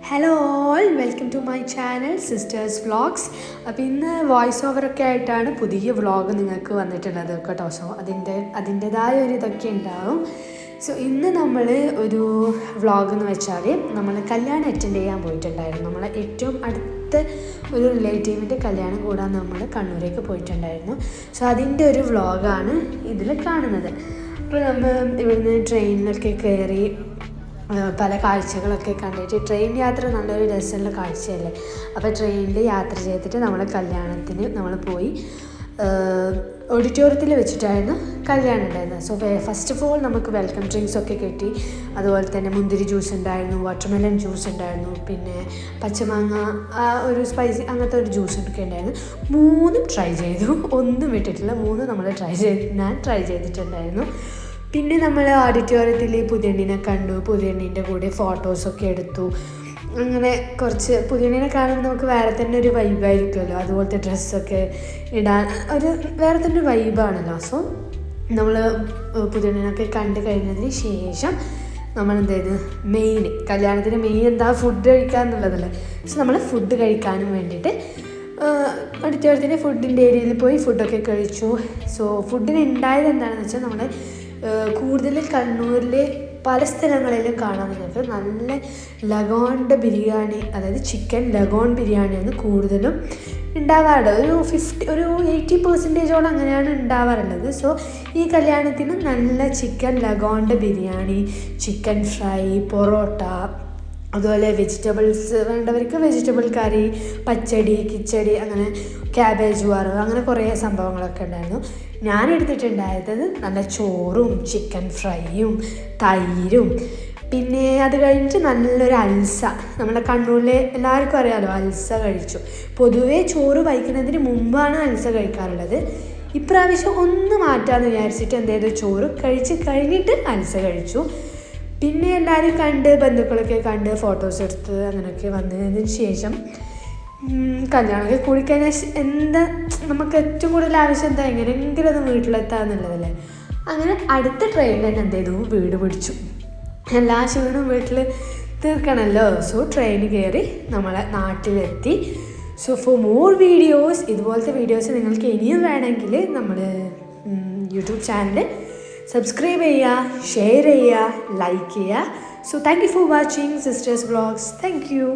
Hello all, welcome to my channel sisters vlogs. അപ്പോൾ ഇന്ന് voice ഓവറൊക്കെ ആയിട്ടാണ് പുതിയ വ്ളോഗ് നിങ്ങൾക്ക് വന്നിട്ടുള്ളത് കേട്ടോ. സോ അതിൻ്റേതായ ഒരു ഇതൊക്കെ ഉണ്ടാവും. സോ ഇന്ന് നമ്മൾ ഒരു വ്ളോഗ് എന്ന് വെച്ചാൽ നമ്മൾ കല്യാണം അറ്റൻഡ് ചെയ്യാൻ പോയിട്ടുണ്ടായിരുന്നു. നമ്മളെ ഏറ്റവും അടുത്ത ഒരു റിലേറ്റീവിൻ്റെ കല്യാണം കൂടാൻ നമ്മൾ കണ്ണൂരേക്ക് പോയിട്ടുണ്ടായിരുന്നു. സോ അതിൻ്റെ ഒരു വ്ളോഗാണ് ഇതിൽ കാണുന്നത്. അപ്പോൾ നമ്മൾ ഇവിടുന്ന് ട്രെയിനിലൊക്കെ കയറി പല കാഴ്ചകളൊക്കെ കണ്ടിട്ട്, ട്രെയിൻ യാത്ര നല്ലൊരു രസമുള്ള കാഴ്ചയല്ലേ. അപ്പോൾ ട്രെയിനിൽ യാത്ര ചെയ്തിട്ട് നമ്മളെ കല്യാണത്തിന് നമ്മൾ പോയി. ഓഡിറ്റോറിയത്തിൽ വെച്ചിട്ടായിരുന്നു കല്യാണം ഉണ്ടായിരുന്നത്. സോ ഫസ്റ്റ് ഓഫ് ഓൾ നമുക്ക് വെൽക്കം ഡ്രിങ്ക്സ് ഒക്കെ കിട്ടി. അതുപോലെ തന്നെ മുന്തിരി ജ്യൂസ് ഉണ്ടായിരുന്നു, വാട്ടർമെലൺ ജ്യൂസ് ഉണ്ടായിരുന്നു, പിന്നെ പച്ചമാങ്ങ ഒരു സ്പൈസി അങ്ങനത്തെ ഒരു ജ്യൂസ് ഒക്കെ ഉണ്ടായിരുന്നു. മൂന്നും ട്രൈ ചെയ്തു, ഒന്നും വിട്ടിട്ടില്ല. മൂന്നും നമ്മൾ ഞാൻ ട്രൈ ചെയ്തിട്ടുണ്ടായിരുന്നു. പിന്നെ നമ്മൾ ഓഡിറ്റോറിയത്തിൽ പുതിയണ്ണിനെ കണ്ടു, പുതിയണ്ണിൻ്റെ കൂടെ ഫോട്ടോസൊക്കെ എടുത്തു. അങ്ങനെ കുറച്ച് പുതിയണ്ണിനെ കാണുമ്പോൾ നമുക്ക് വേറെ തന്നെ ഒരു വൈബായിരിക്കുമല്ലോ. അതുപോലത്തെ ഡ്രസ്സൊക്കെ ഇടാൻ ഒരു വേറെ തന്നെ ഒരു വൈബാണല്ലോ. സോ നമ്മൾ പുതിയണ്ണിനൊക്കെ കണ്ടു കഴിഞ്ഞതിന് ശേഷം നമ്മൾ എന്ത് ചെയ്തു, കല്യാണത്തിന് മെയിൻ എന്താ, ഫുഡ് കഴിക്കുക എന്നുള്ളതല്ലേ. സോ നമ്മൾ ഫുഡ് കഴിക്കാനും വേണ്ടിയിട്ട് ഓഡിറ്റോറിയത്തിൻ്റെ ഫുഡിൻ്റെ ഏരിയയിൽ പോയി ഫുഡൊക്കെ കഴിച്ചു. സോ ഫുഡിന് ഉണ്ടായത് എന്താണെന്ന് വെച്ചാൽ, നമ്മൾ കൂടുതൽ കണ്ണൂരിൽ പല സ്ഥലങ്ങളിലും കാണാൻ നിങ്ങൾക്ക് നല്ല ലഗോണിൻ്റെ ബിരിയാണി, അതായത് ചിക്കൻ ലഗോൺ ബിരിയാണിയാണ് കൂടുതലും ഉണ്ടാവാറുള്ളത്. ഒരു 80% അങ്ങനെയാണ് ഉണ്ടാവാറുള്ളത്. സോ ഈ കല്യാണത്തിന് നല്ല ചിക്കൻ ലഗോണിൻ്റെ ബിരിയാണി, ചിക്കൻ ഫ്രൈ, പൊറോട്ട, അതുപോലെ വെജിറ്റബിൾസ് വേണ്ടവർക്ക് വെജിറ്റബിൾ കറി, പച്ചടി, കിച്ചടി, അങ്ങനെ ക്യാബേജ് വറവ്, അങ്ങനെ കുറേ സംഭവങ്ങളൊക്കെ ഉണ്ടായിരുന്നു. ഞാൻ എടുത്തിട്ടുണ്ടായത് നല്ല ചോറും ചിക്കൻ ഫ്രൈയും തൈരും, പിന്നെ അത് കഴിഞ്ഞിട്ട് നല്ലൊരു അൽസ. നമ്മുടെ കണ്ണൂരിലെ എല്ലാവർക്കും അറിയാമല്ലോ, അൽസ കഴിച്ചു. പൊതുവേ ചോറ് വയ്ക്കുന്നതിന് മുമ്പാണ് അൽസ കഴിക്കാറുള്ളത്. ഇപ്രാവശ്യം ഒന്ന് മാറ്റാമെന്ന് വിചാരിച്ചിട്ട് എന്ത് ചെയ്തു, ചോറ് കഴിച്ച് കഴിഞ്ഞിട്ട് അൽസ കഴിച്ചു. പിന്നെ എല്ലാവരും കണ്ട്, ബന്ധുക്കളൊക്കെ കണ്ട് ഫോട്ടോസ് എടുത്ത് അങ്ങനെയൊക്കെ വന്നതിന് ശേഷം കല്യാണമൊക്കെ കൂടിക്കഴിഞ്ഞാൽ എന്താ നമുക്ക് ഏറ്റവും കൂടുതൽ ആവശ്യം എന്താ, എങ്ങനെയെങ്കിലും ഒന്ന് വീട്ടിലെത്താന്നുള്ളതല്ലേ. അങ്ങനെ അടുത്ത ട്രെയിനിൽ തന്നെ എന്ത് ചെയ്തു, വീട് പിടിച്ചു. എല്ലാ ക്ഷീണവും വീട്ടിൽ തീർക്കണമല്ലോ. സോ ട്രെയിൻ കയറി നമ്മളെ നാട്ടിലെത്തി. സോ ഫോർ മോർ വീഡിയോസ്, ഇതുപോലത്തെ വീഡിയോസ് നിങ്ങൾക്ക് ഇനിയും വേണമെങ്കിൽ നമ്മൾ യൂട്യൂബ് ചാനൽ സബ്സ്ക്രൈബ് ചെയ്യുക, ഷെയർ ചെയ്യുക, ലൈക്ക് ചെയ്യുക. So thank you for watching sisters vlogs. Thank you.